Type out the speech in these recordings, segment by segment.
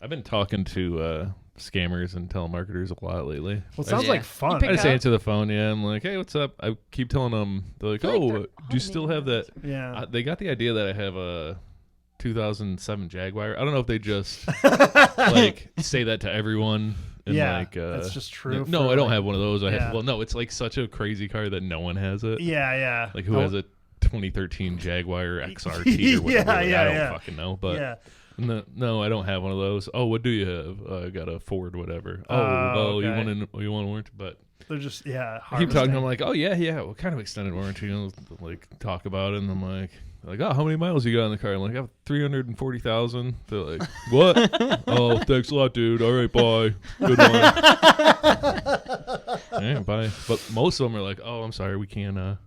I've been talking to scammers and telemarketers a lot lately. Well, it sounds like fun. I just answer the phone, I'm like, hey, what's up? I keep telling them, they're like, do you still have that? Yeah. They got the idea that I have a 2007 Jaguar. I don't know if they just say that to everyone. And that's just true. No, I don't have one of those. It's like such a crazy car that no one has it. Yeah. Like who has a 2013 Jaguar XRT or whatever? I don't fucking know. But no, I don't have one of those. Oh, what do you have? I got a Ford, whatever. Okay. you want a warranty? But they're just I keep talking to them like, oh yeah. What kind of extended warranty? Like talk about it, and I'm like, oh, how many miles you got in the car? I'm like, I have 340,000. They're like, what? Oh, thanks a lot, dude. All right, bye. Good one. Yeah, bye. But most of them are like, oh, I'm sorry, we can't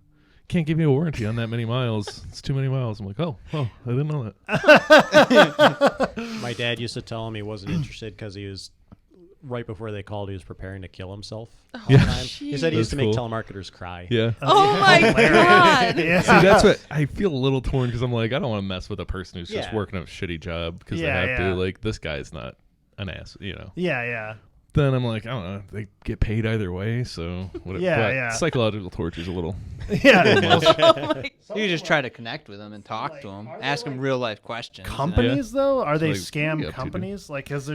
give you a warranty on that many miles. It's too many miles. I'm like, oh, I didn't know that. My dad used to tell him he wasn't interested because he was right before they called, he was preparing to kill himself. He said he used to make telemarketers cry. Yeah. Oh my God. Yeah. See, that's what I feel a little torn because I'm like, I don't want to mess with a person who's just working a shitty job because they have to. Like, this guy's not an ass, Yeah. Then I'm like, I don't know. They get paid either way, so whatever. Psychological torture is a little. Yeah. You just try to connect with them and talk to them, ask them real life questions. Companies though, are they scam companies? Like, because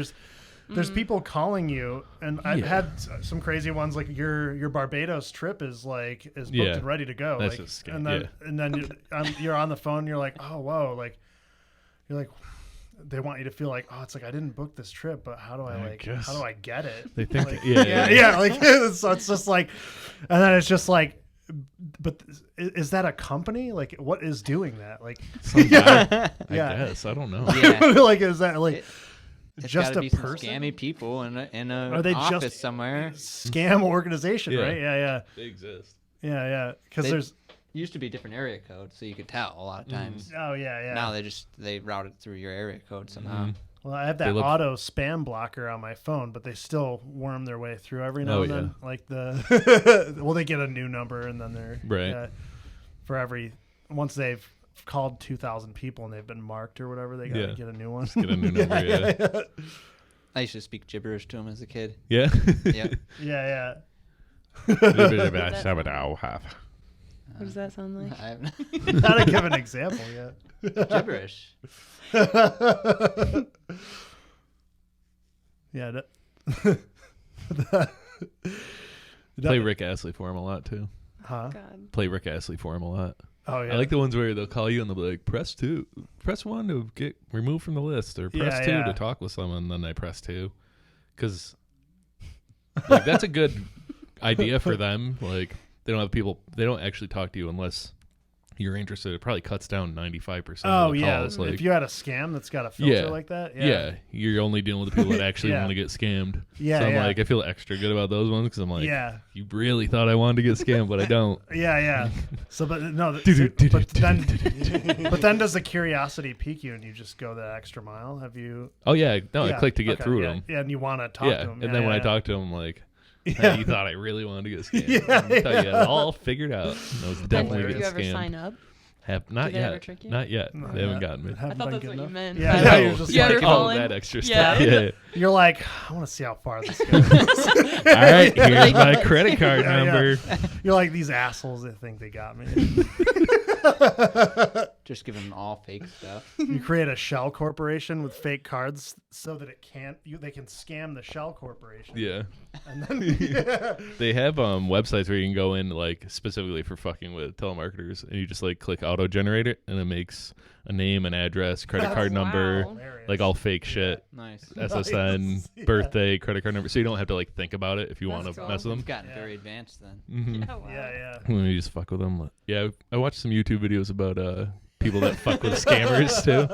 there's people calling you, and I've had some crazy ones. Like your Barbados trip is booked and ready to go. That's like, and then you're on the phone. You're like, oh whoa, like you're like. They want you to feel like, oh, it's like I didn't book this trip, but how do I get it? They think, like, so it's just like, and then it's just like, but is that a company? Like, what is doing that? Like, I guess I don't know. Yeah. Like, is that like just a person? Scammy people in a office somewhere? Scam organization, right? Yeah. They exist. Yeah. Because there's. Used to be different area codes, so you could tell a lot of times. Oh yeah. Now they route it through your area code somehow. Well, I have that auto spam blocker on my phone, but they still worm their way through every now and then. Like they get a new number and then they're for once they've called 2,000 people and they've been marked or whatever, they gotta get a new one. Just get a new number. Yeah. I used to speak gibberish to them as a kid. Yeah. Yeah. What does that sound like? I haven't. How to give an example yet. Gibberish. Yeah. Play Rick Astley for him a lot too. Huh? God. Play Rick Astley for him a lot. Oh yeah. I like the ones where they'll call you and they'll be like, press 1 to get removed from the list, or press 2 to talk with someone. And then I press 2 because like that's a good idea for them. Like. They don't actually talk to you unless you're interested. It probably cuts down 95% of the calls. Like, if you had a scam that's got a filter like that. Yeah. You're only dealing with the people that actually want to get scammed. So I'm like, I feel extra good about those ones because I'm like, you really thought I wanted to get scammed, but I don't. Yeah. So, but no, but then does the curiosity pique you and you just go that extra mile? Have you? Oh yeah, no, I click to get through them. Yeah, and you want to talk to them. And then when I talk to them, I'm like. Hey, you thought I really wanted to get scammed. I thought you had it all figured out. That was definitely did you ever scammed. sign up? Not yet. Not yet. No, they haven't gotten me. I thought that's what you meant. Yeah, you're just like, all that extra stuff. Yeah. You're like, I want to see how far this goes. All right, here's my credit card number. You're like, these assholes that think they got me. Just give them all fake stuff. You create a shell corporation with fake cards so that they can scam the shell corporation. Yeah. And then they have websites where you can go in like specifically for fucking with telemarketers, and you just like click auto generate it, and it makes a name, an address, credit card number, like all fake shit. Nice. SSN, birthday, credit card number, so you don't have to like think about it if you want to mess with them. You've gotten very advanced then. Mm-hmm. Yeah, wow. Yeah. And you just fuck with them. Yeah, I watched some YouTube videos about people that fuck with scammers too.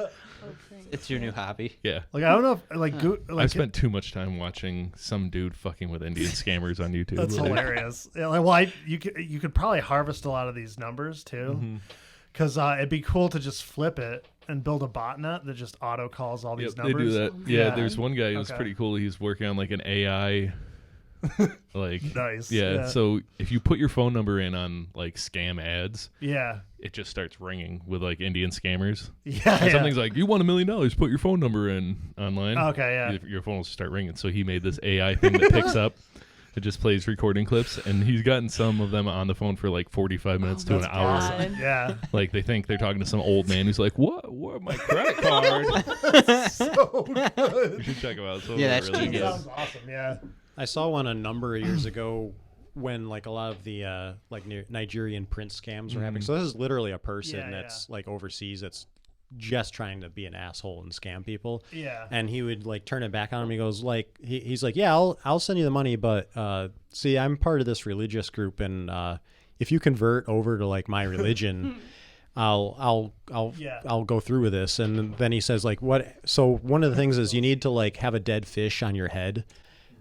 It's your new hobby. Yeah. Like, I don't know if I spent too much time watching some dude fucking with Indian scammers on YouTube. That's hilarious. Yeah, well, you could probably harvest a lot of these numbers too, because it'd be cool to just flip it and build a botnet that just auto calls all these numbers. They do that. Yeah, there's one guy who's pretty cool. He's working on like an AI Like, nice. Yeah. So if you put your phone number in on like scam ads, it just starts ringing with like Indian scammers. And something's like, you won $1 million. Put your phone number in online. Okay. Yeah. Your phone will start ringing. So he made this AI thing that picks up. It just plays recording clips, and he's gotten some of them on the phone for like 45 minutes to an hour. Awesome. Yeah. Like they think they're talking to some old man who's like, what my credit card? So good. You should check him out. So that's really genius. good. Sounds awesome. Yeah. I saw one a number of years ago when like a lot of the Nigerian prince scams were happening. So this is literally a person that's like overseas that's just trying to be an asshole and scam people. Yeah. And he would like turn it back on him. He goes like he's like, yeah, I'll send you the money, but see, I'm part of this religious group, and if you convert over to like my religion, I'll go through with this. And then he says like, what? So one of the things is you need to like have a dead fish on your head.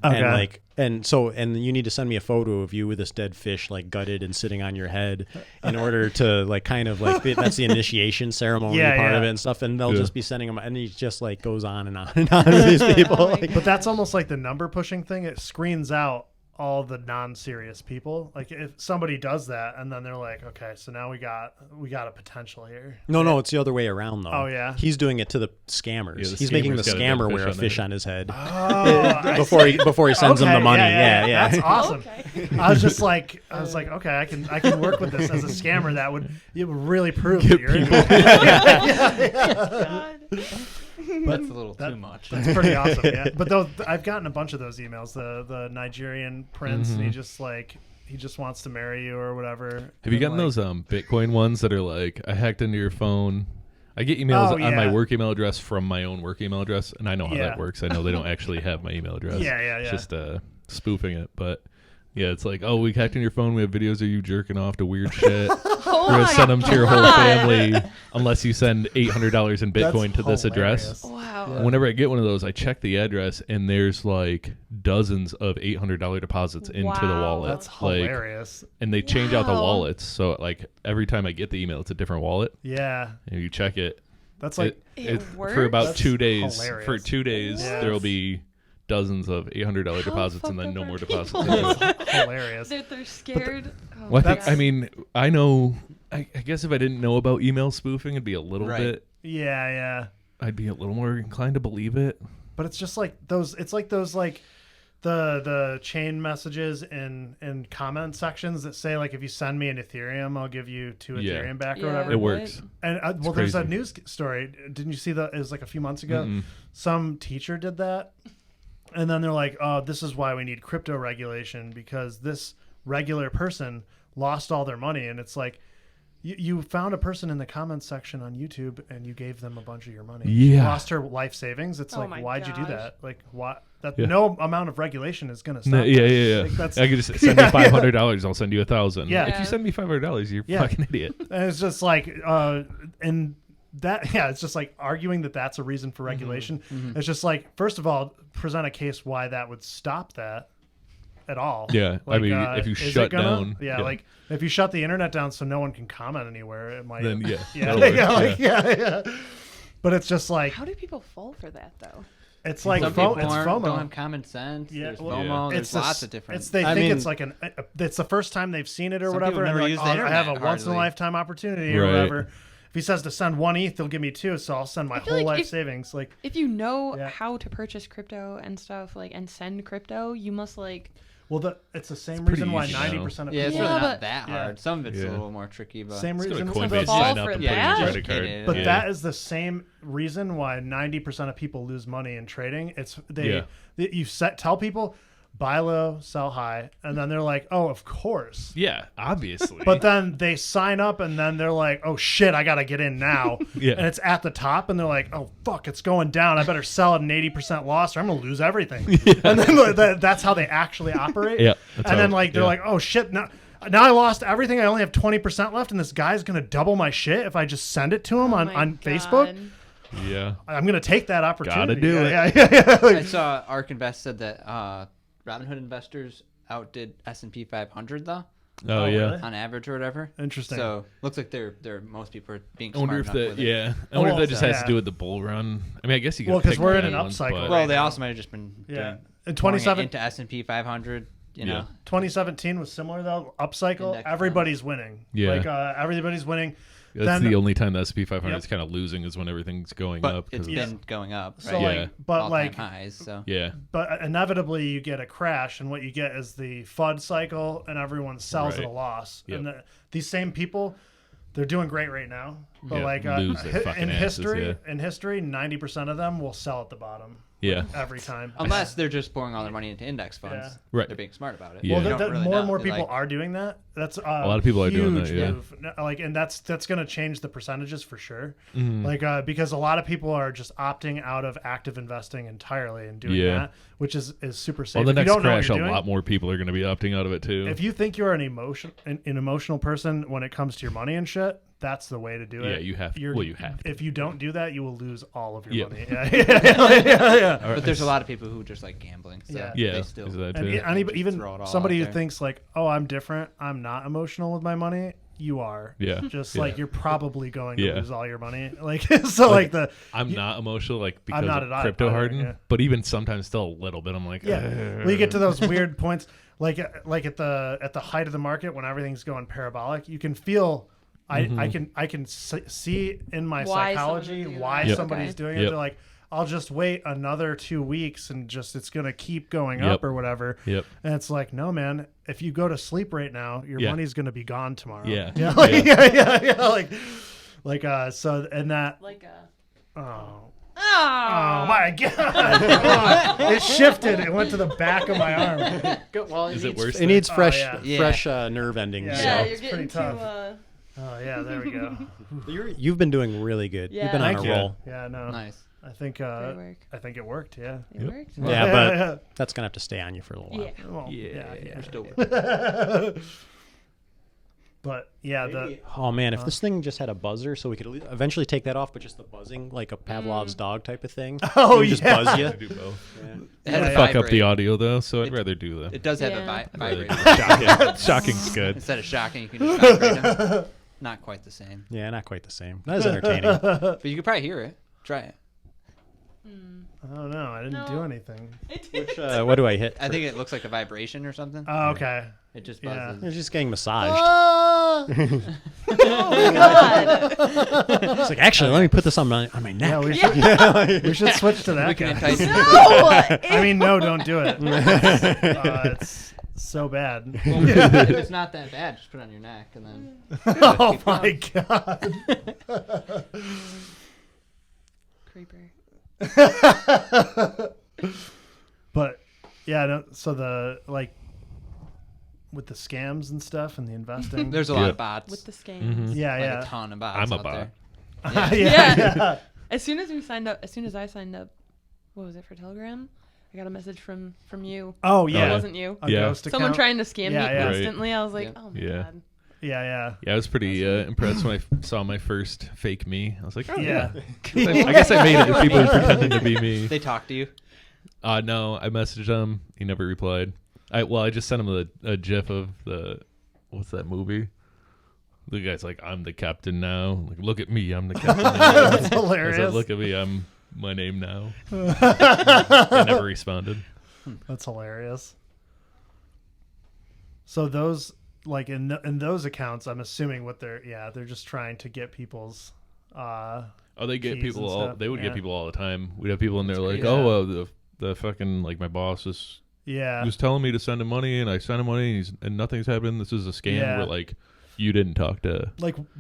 Okay. And like, and you need to send me a photo of you with this dead fish, like gutted and sitting on your head, in order to like kind of like that's the initiation ceremony part of it and stuff. And they'll just be sending them, and he just like goes on and on and on with these people. But that's almost like the number pushing thing. It screens out all the non-serious people. Like if somebody does that and then they're like, okay, so now we got a potential here. No, it's the other way around though. Oh yeah. He's doing it to the scammers. Yeah, He's making the scammer wear a fish on his head before he sends him the money. Yeah. That's awesome. Okay. I was like, okay, I can work with this as a scammer. It would really prove that you're That's a little too much. That's pretty awesome. Yeah. But though I've gotten a bunch of those emails. The Nigerian prince, and he just wants to marry you or whatever. Have you gotten those Bitcoin ones that are like, I hacked into your phone? I get emails on my work email address from my own work email address, and I know how that works. I know they don't actually have my email address. It's just spoofing it. But yeah, it's like, oh, we hacked in your phone. We have videos of you jerking off to weird shit. We're going to send them to your whole family unless you send $800 in Bitcoin to this address. Wow. Yeah. Whenever I get one of those, I check the address, and there's like dozens of $800 deposits into the wallet. That's hilarious. And they change out the wallets. So like every time I get the email, it's a different wallet. Yeah. And you check it. That's like it works? For about That's 2 days. hilarious. For 2 days, there will be dozens of $800 deposits and then no more deposits. Hilarious. They're scared. I know. I guess if I didn't know about email spoofing, it'd be a little bit. Yeah. I'd be a little more inclined to believe it. But it's just like those. It's like those like the chain messages in comment sections that say like, if you send me an Ethereum, I'll give you 2 Ethereum back or whatever. It works. And there's a news story. Didn't you see that? It was like a few months ago. Mm-mm. Some teacher did that. And then they're like, oh, this is why we need crypto regulation, because this regular person lost all their money. And it's like, you found a person in the comments section on YouTube and you gave them a bunch of your money. Yeah. She lost her life savings. It's like, why'd you do that? Like, what? No amount of regulation is going to stop. Yeah. Like I could just send me $500. I'll send you $1,000. Yeah. If you send me $500, you're a fucking idiot. And it's just like, it's just like arguing that that's a reason for regulation. Mm-hmm. It's just like, first of all, present a case why that would stop that at all. Yeah. Like, I mean, if you shut down. Yeah, like if you shut the internet down so no one can comment anywhere, it might. Then, yeah. But it's just like. How do people fall for that, though? It's like some FOMO. people It's FOMO. don't have common sense. There's FOMO. There's lots of different. It's the first time they've seen it or whatever. Never and use like, the I have a internet, once in a lifetime opportunity or whatever. If he says to send 1 ETH, they'll give me 2, so I'll send my whole life savings. Like, if you know how to purchase crypto and stuff, like, and send crypto, you must like. Well, it's the same reason why 90% of people. Yeah, it's really not that hard. Some of it's a little more tricky, but same reason. Coinbase sign up and put in your credit card. But that is the same reason why 90% of people lose money in trading. You tell people buy low, sell high, and then they're like, oh, of course. Yeah, obviously. But then they sign up and then they're like, oh shit, I gotta get in now. And it's at the top and they're like, oh fuck, it's going down. I better sell at an 80% loss or I'm gonna lose everything. And then that's how they actually operate. And then like they're like, oh shit, now I lost everything. I only have 20% left and this guy's gonna double my shit if I just send it to him on Facebook. Yeah. I'm gonna take that opportunity. Gotta do it. Yeah. I saw ARK Invest said that Robinhood investors outdid S&P 500 though. Oh yeah, really? On average or whatever. Interesting. So looks like they're most people are being. I wonder if that. Yeah, I wonder if that just has to do with the bull run. I mean, I guess you. Well, because we're in an upcycle. Well, they also might have just been. Yeah. In 2017 into S&P 500. You know, 2017 was similar though. Upcycle, Index everybody's winning. Yeah. Like everybody's winning. That's the only time the S&P 500 is kind of losing is when everything's going but up. It's been going up, right? So all-time highs. So but inevitably you get a crash, and what you get is the FUD cycle, and everyone sells at a loss. Yep. And these same people, they're doing great right now, but in history, 90% of them will sell at the bottom. Yeah, every time. Unless they're just pouring all their money into index funds. Yeah. Right. They're being smart about it. Yeah. Well, more and more people are doing that. That's a lot of people are doing that. Yeah. Move. Like, and that's going to change the percentages for sure. Like, because a lot of people are just opting out of active investing entirely and doing that, which is super safe. Well, the next crash, a lot more people are going to be opting out of it too. If you think you're an emotional person when it comes to your money and shit, that's the way to do it. Yeah, you have to. You have to. If you don't do that, you will lose all of your money. Yeah. But there's a lot of people who just like gambling. So they still, even somebody who thinks like, oh, I'm different, I'm not emotional with my money. You are. Yeah. Just like you're probably going to lose all your money. Like so like I'm not emotional because I'm not of crypto hardened, but even sometimes still a little bit. I'm like, well, you get to those weird points like at the height of the market when everything's going parabolic, you can feel I can see in my psychology why somebody's doing it. They're like, I'll just wait another 2 weeks and it's going to keep going up or whatever. And it's like, no, man, if you go to sleep right now, your money's going to be gone tomorrow. So, and that, oh my God. It shifted. It went to the back of my arm. Well, is it worse? It needs fresh nerve endings. Yeah, you're it's getting pretty tough. Oh yeah, there we go. You've been doing really good. Yeah. You've been on a roll. Yeah, no. Nice. I think it worked. Yeah. It worked. Yeah, but that's gonna have to stay on you for a little while. Yeah. Well, We're still working. But yeah, oh man, if this thing just had a buzzer, so we could eventually take that off, but just the buzzing, like a Pavlov's dog type of thing. Oh, just buzz you. Do both. It has a Fuck up vibrate. the audio though, so I'd rather do that. It does have a vibrate. Shocking's good. Instead of shocking, you can just vibrate them. Not quite the same. Yeah, not quite the same. Not as entertaining. But you could probably hear it. Try it. I don't know. I didn't do anything. Which, what do I hit? I think it looks like a vibration or something. Oh, okay. It just buzzes. It's just getting massaged. Oh my God. It's like, actually, let me put this on my neck. Yeah, we should switch to that. We can guy. entice you. I mean, no, don't do it. It's so bad. Well, if it's not that bad, just put it on your neck and then. Oh my God. Creeper. But yeah, no, so the with the scams and stuff and the investing. There's a lot of bots. With the scams. A ton of bots. I'm a out bot. there. Yeah. As soon as I signed up, what was it, for Telegram? I got a message from you. Oh yeah. It wasn't you. A ghost Someone account? trying to scam me Yeah. instantly. I was like, oh my God. Yeah. Yeah, I was pretty impressed when I saw my first fake me. I was like, oh Yeah. I guess I made it if people are pretending to be me. They talk to you. No, I messaged him. He never replied. I just sent him a GIF of what's that movie? The guy's like, I'm the captain now. Like, look at me, I'm the captain now. That's hilarious. I said, look at me, I'm my name now. I never responded. That's hilarious. So those in those accounts, I'm assuming what they're just trying to get people's they get keys people and stuff. they would get people all the time. We'd have people in there like, the fucking my boss is he was telling me to send him money and I sent him money and nothing's happened. This is a scam. Yeah. Where you didn't talk to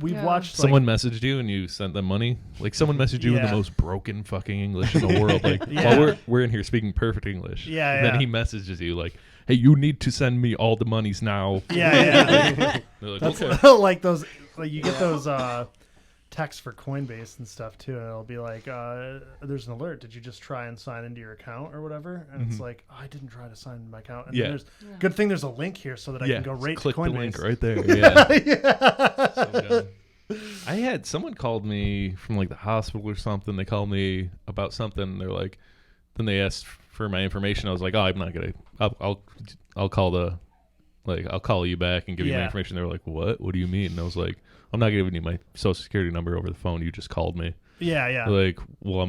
we've watched someone messaged you and you sent them money. Like someone messaged you in the most broken fucking English in the world. While we're in here speaking perfect English. Yeah. Then he messages you like, hey, you need to send me all the monies now. Yeah. They're like, That's okay. like those you get those texts for Coinbase and stuff too, and it'll be like there's an alert, did you just try and sign into your account or whatever, and it's like, I didn't try to sign into my account, and then good thing there's a link here so that I can go right click to Coinbase. the link right there. So I had someone called me from the hospital or something. They called me about something. They're like, then they asked for my information. I was like, oh, I'm not gonna. I'll call I'll call you back and give you my information. They were like, what do you mean? And I was like, I'm not giving you my social security number over the phone. You just called me. Yeah. Like, well,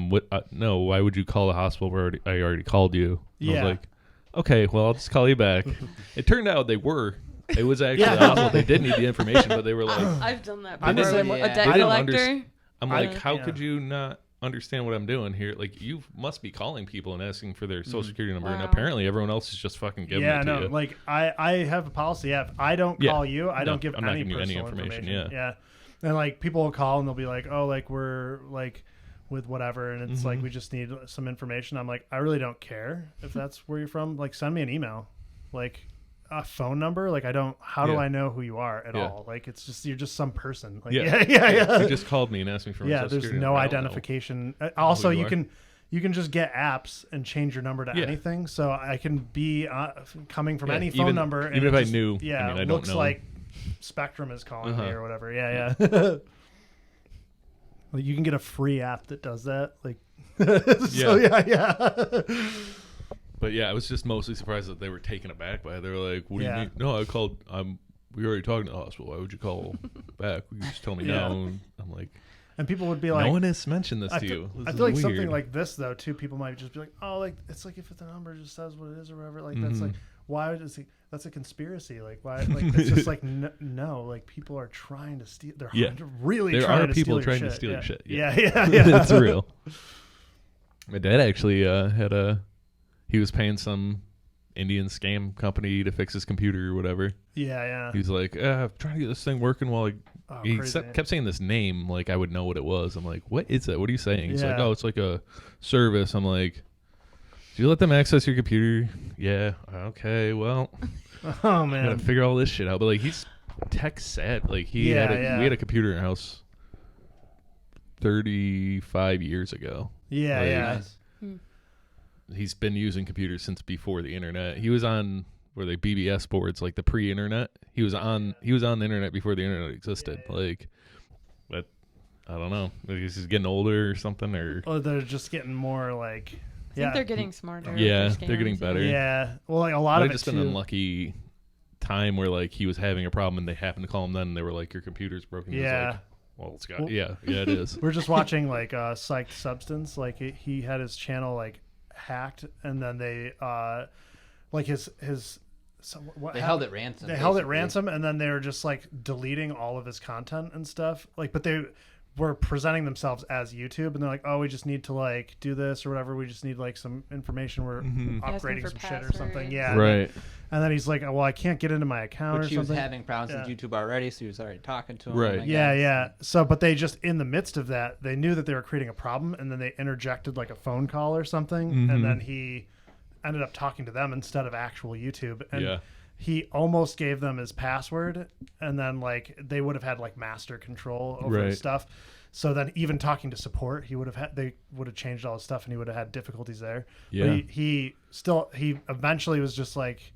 no, why would you call the hospital where I already called you? And I was like, okay, well, I'll just call you back. It turned out they were. It was actually awful. They did need the information, but they were like, I've done that I'm the before. same A way. debt collector. I'm like, how could you not understand what I'm doing here? Like, you must be calling people and asking for their social security number, and apparently everyone else is just fucking giving it to you. Like, I have a policy. If I don't call you, I don't give I'm any not giving you personal any information. Yeah. And like people will call and they'll be like, oh, like we're like with whatever, and it's like we just need some information. I'm like, I really don't care if that's where you're from. Like, send me an email, like a phone number. Like, I don't. How do I know who you are at all? Like, it's just you're just some person. Like, yeah. You just called me and asked me for my social there's security no number. identification. Also, you can just get apps and change your number to anything. So I can be coming from any phone number. Even if I knew. Yeah, I mean, I it looks don't know. like Spectrum is calling me or whatever. Yeah. Like, you can get a free app that does that. Like, so yeah. But yeah, I was just mostly surprised that they were taken aback by it. They were like, "What do you mean? No, I called. We already talked to the hospital. Why would you call back? You just tell me no." And I'm like, and people would be like, "No one has mentioned this to you." I feel like something like this though too. People might just be like, "Oh, like it's like if the number just says what it is or whatever." Like that's like, why would it? That's a conspiracy. Like why? Like it's just like no. Like people are trying to steal. They're really there trying are to people steal trying your to steal your shit. Yeah. It's real. My dad actually he was paying some Indian scam company to fix his computer or whatever. Yeah. He was like, I'm trying to get this thing working while he kept saying this name like I would know what it was. I'm like, what is that? What are you saying? He's like, oh, it's like a service. I'm like, do you let them access your computer? Yeah. Okay. Well, oh man, gotta figure all this shit out. But like, he's tech savvy. Like we had a computer in our house 35 years ago. Yeah. He's been using computers since before the internet. He was on BBS boards, like the pre-internet. He was on the internet before the internet existed. Like, but I don't know. Maybe he's just getting older or something, or they're just getting more like. I think they're getting smarter. Yeah, they're getting better. Yeah, well, like a lot of it's just an unlucky time where like he was having a problem and they happened to call him then and they were like, your computer's broken. Yeah. Like, well, it's got it is. We're just watching like Psyched Substance. Like he had his channel like hacked, and then they like his they held it ransom. They held it ransom, and then they were just like deleting all of his content and stuff. Like, but they were presenting themselves as YouTube, and they're like, oh, we just need to like do this or whatever. We just need like some information. We're upgrading some shit or something. Yeah. Right. And then he's like, well, I can't get into my account or something. But she was having problems with YouTube already, so he was already talking to him. Right. Yeah. So, but they just, in the midst of that, they knew that they were creating a problem, and then they interjected like a phone call or something, and then he ended up talking to them instead of actual YouTube. And he almost gave them his password, and then like they would have had like master control over his stuff. So then even talking to support, they would have changed all his stuff, and he would have had difficulties there. Yeah. But he eventually was just like,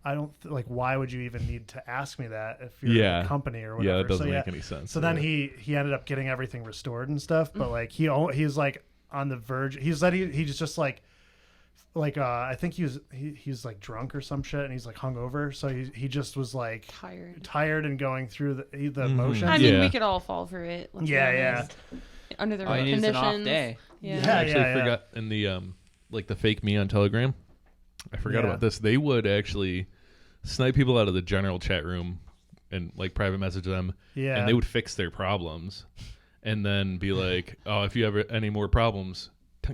I don't like. Why would you even need to ask me that if you're a company or whatever? Yeah, it doesn't make any sense. So then he ended up getting everything restored and stuff. But like he's like on the verge. He said he's just like I think he's like drunk or some shit, and he's like hungover. So he just was like tired and going through the motions. I mean, we could all fall for it. Yeah. Under the right conditions. An off day. Yeah. I actually forgot in the like the fake me on Telegram. I forgot about this. They would actually snipe people out of the general chat room and like private message them. Yeah. And they would fix their problems and then be like, oh, if you have any more problems,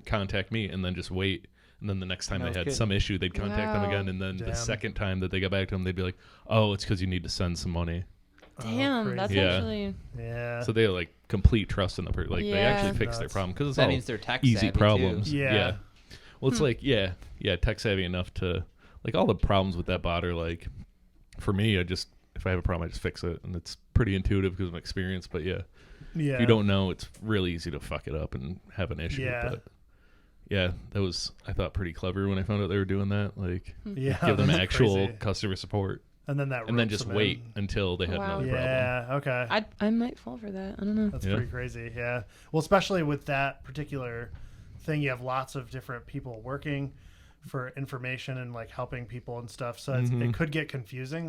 contact me, and then just wait. And then the next time they had some issue, they'd contact them again. And then the second time that they got back to them, they'd be like, oh, it's because you need to send some money. Damn, that's actually... Yeah. So they have like complete trust in the person. Like they actually fix their problem because it's that all means they're tech easy savvy problems. too. Yeah. Well, it's like, tech savvy enough to... Like all the problems with that bot are like, for me, if I have a problem, I just fix it, and it's pretty intuitive because of experience. But if you don't know, it's really easy to fuck it up and have an issue. But that was, I thought, pretty clever when I found out they were doing that. Like, give them actual customer support, and then just wait until they had another problem. Yeah, okay. I might fall for that. I don't know. That's pretty crazy. Yeah. Well, especially with that particular thing, you have lots of different people working for information and like helping people and stuff, so it could get confusing.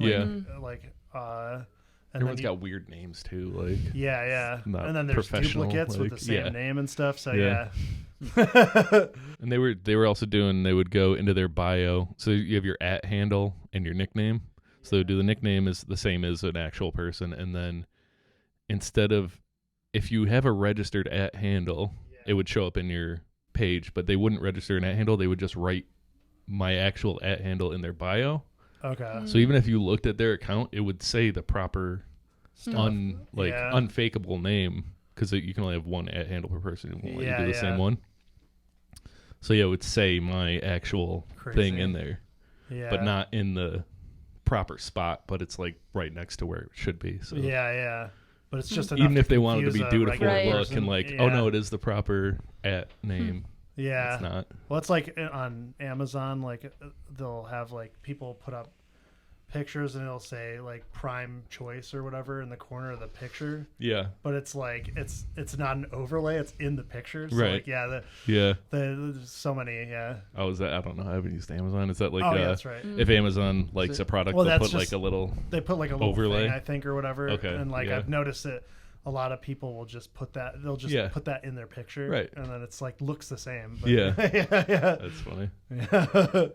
Everyone's got weird names too, like and then there's duplicates with the same name and stuff. So and they were also doing. They would go into their bio. So you have your @ handle and your nickname. So they would do the nickname is the same as an actual person, and then instead of if you have a registered @ handle, it would show up in your page, but they wouldn't register an @ handle. They would just write my actual @ handle in their bio. Okay. So even if you looked at their account, it would say the proper unfakeable name, because you can only have one @ handle per person. It won't let you do the same one. So it would say my actual thing in there, but not in the proper spot. But it's like right next to where it should be. So but it's just even if they wanted to be dutiful look and oh no, it is the proper @ name. Yeah, it's not. Well, it's like on Amazon, like they'll have like people put up pictures and it'll say like prime choice or whatever in the corner of the picture. Yeah. But it's like it's not an overlay, it's in the picture. So right. Like, there's so many, Oh, is that I don't know. I haven't used Amazon. Is that like that's right. If Amazon likes a product, they'll put like a little overlay, I think, or whatever. Okay. And like I've noticed that a lot of people will just put that put that in their picture. Right. And then it's like looks the same. But yeah. That's funny. Yeah.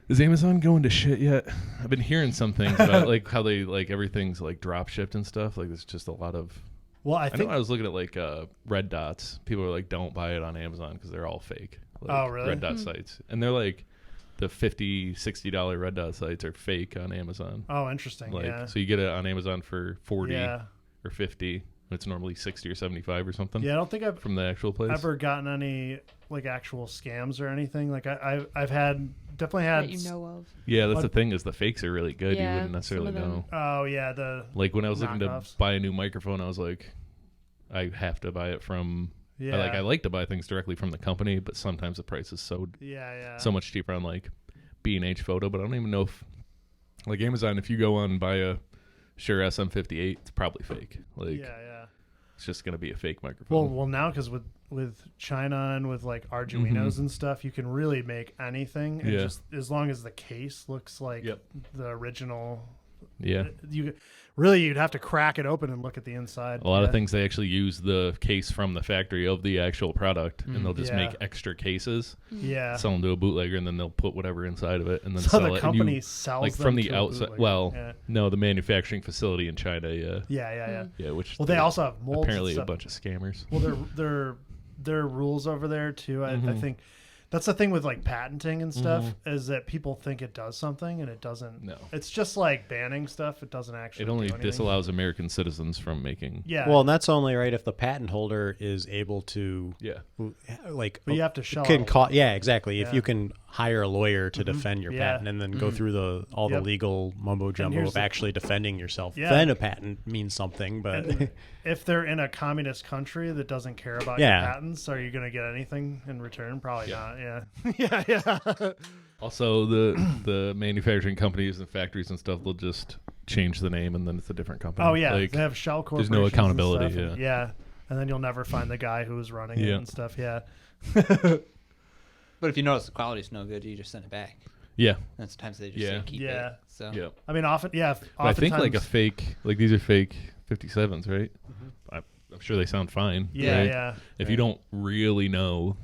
Is Amazon going to shit yet? I've been hearing some things about like how they like everything's like drop shipped and stuff. Like there's just a lot of. Well, I think I was looking at like red dots. People are like, don't buy it on Amazon because they're all fake. Like, oh, really? Red dot sites, and they're like the $50, $60 red dot sites are fake on Amazon. Oh, interesting. Like so you get it on Amazon for 40 or 50. It's normally 60 or 75 or something. Yeah, I don't think I've from the actual place ever gotten any like actual scams or anything. Like I've definitely had that you know of. Yeah, that's the thing is the fakes are really good. Yeah, you wouldn't necessarily know. Oh yeah, the like when I was looking knockoffs. to buy a new microphone, I was like, I have to buy it from. Yeah. I like to buy things directly from the company, but sometimes the price is so much cheaper on like B&H Photo. But I don't even know if like Amazon, if you go on and buy a Shure SM58, it's probably fake. Like it's just gonna be a fake microphone. Well, now because with China and with like Arduinos and stuff, you can really make anything, and just as long as the case looks like the original. Yeah, you'd have to crack it open and look at the inside. A lot of things they actually use the case from the factory of the actual product, and they'll just make extra cases. Yeah, sell them to a bootlegger, and then they'll put whatever inside of it, and then so sell the it. company sells like them from the to outside. Well, no, the manufacturing facility in China. Yeah. Which they also have molds. Apparently, a bunch of scammers. Well, their rules over there too. I think. That's the thing with like patenting and stuff is that people think it does something and it doesn't. No, it's just like banning stuff. It doesn't actually. It only disallows American citizens from making. Yeah. Well, and that's only right if the patent holder is able to. Yeah. Like, but you have to show. Exactly. Yeah. If you can hire a lawyer to defend your patent and then go through all the legal mumbo jumbo of actually defending yourself, then a patent means something. But if they're in a communist country that doesn't care about your patents, are you going to get anything in return? Probably not. Yeah. Also, the manufacturing companies and factories and stuff, they'll just change the name and then it's a different company. Oh yeah, like, they have shell corporations. There's no accountability. And and then you'll never find the guy who was running it and stuff. Yeah. But if you notice the quality's no good, you just send it back. Yeah. And sometimes they just say keep it. So I mean, often. But I think like a fake, like these are fake 57s, right? I'm sure they sound fine. Yeah. If you don't really know.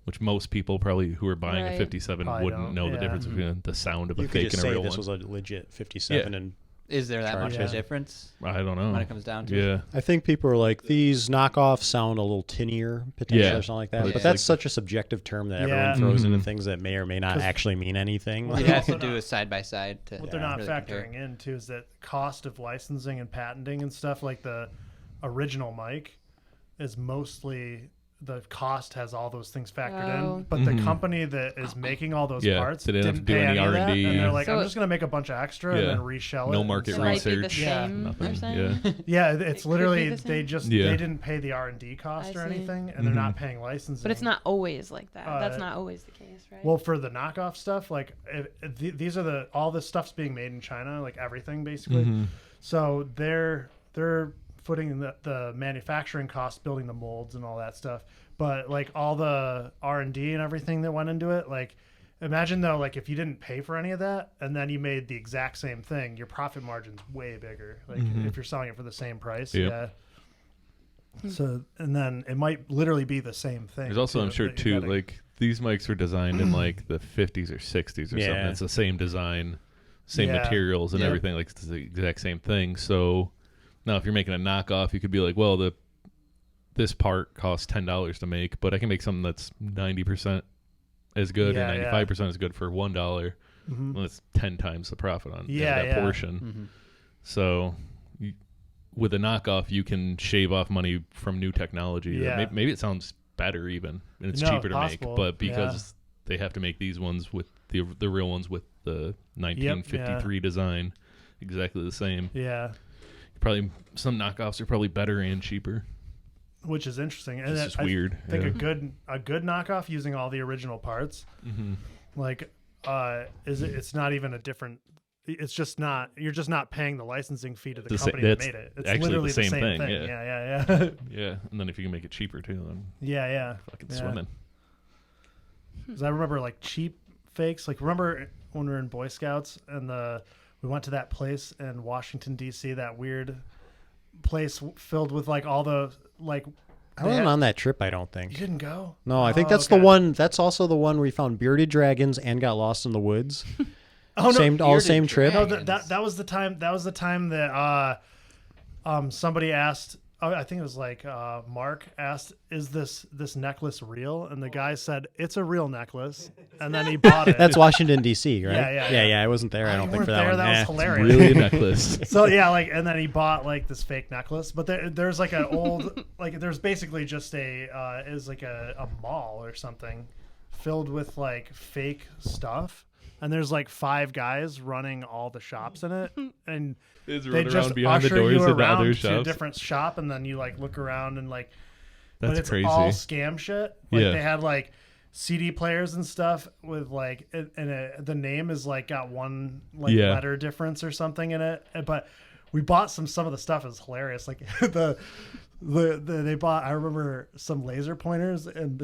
Which most people probably who are buying a 57 wouldn't know the difference between the sound of a fake and a real one. This was a legit 57, and is there that much of a difference? I don't know when it comes down to it. I think people are like these knockoffs sound a little tinnier potentially or something like that. But that's such a subjective term that everyone throws into things that may or may not actually mean anything. What you have to do is side by side. What they're not really factoring in too is that cost of licensing and patenting and stuff. Like the original mic is mostly. The cost has all those things factored in, but the company that is making all those parts didn't pay any R&D, and they're like, "I'm just going to make a bunch of extra and then reshell it." No market research. Nothing. It's literally they didn't pay the R&D cost or anything, and they're not paying licensing. But it's not always like that. That's not always the case, right? Well, for the knockoff stuff, like these are all this stuff's being made in China, like everything basically. So they're footing the manufacturing costs, building the molds and all that stuff, but like all the R&D and everything that went into it, like Imagine though, like if you didn't pay for any of that and then you made the exact same thing, your profit margin's way bigger. Like if you're selling it for the same price. Yeah. So, and then it might literally be the same thing. There's also, I'm sure too, like these mics were designed in like the 50s or 60s or something. It's the same design, same materials and everything. Like it's the exact same thing. So now if you're making a knockoff, you could be like, well, this part costs $10 to make, but I can make something that's 90% as good or 95% as good for $1. Well, it's 10 times the profit on that portion. So with a knockoff, you can shave off money from new technology. Maybe it sounds better even, and it's cheaper to make, but because they have to make these ones with the real ones with the 1953 design exactly the same. Probably some knockoffs are probably better and cheaper. Which is interesting. And it's just weird. I think a good knockoff using all the original parts, like it's not even a different. It's just not. You're just not paying the licensing fee to the company that made it. It's literally the same thing. Yeah. Yeah, and then if you can make it cheaper too, then fucking swimming. Because I remember like cheap fakes. Like remember when we were in Boy Scouts and we went to that place in Washington D.C. That weird place filled with like all the like. I wasn't on that trip, I don't think. You didn't go? No, I think that's the one. That's also the one we found bearded dragons and got lost in the woods. Oh no! All same trip. No, that was the time. That was the time that somebody asked. I think it was like Mark asked, "Is this necklace real?" And the guy said, "It's a real necklace." And then he bought it. That's Washington D.C., right? Yeah. I wasn't there. I don't think for that one. That was hilarious. Really a necklace. So and then he bought like this fake necklace. But there's like an old there's basically just is like a mall or something filled with like fake stuff. And there's like 5 guys running all the shops in it, and they just usher you around to a different shop, and then you like look around and like, but it's crazy. all scam shit. Like they had like CD players and stuff with like, the name is like got one like letter difference or something in it. But we bought some of the stuff is hilarious. Like they bought, I remember some laser pointers, and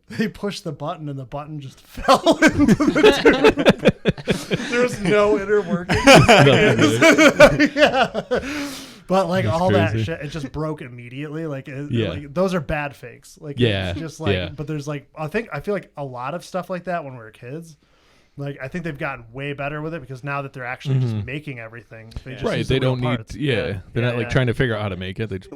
they pushed the button and the button just fell into the tube. There was no inner working. But like that's all crazy. that shit, it just broke immediately. Like, like those are bad fakes. Like it's just like, but there's like, I feel like a lot of stuff like that when we were kids. Like I think they've gotten way better with it because now that they're actually just making everything, they just use they the real don't parts. need. They're not like trying to figure out how to make it. They just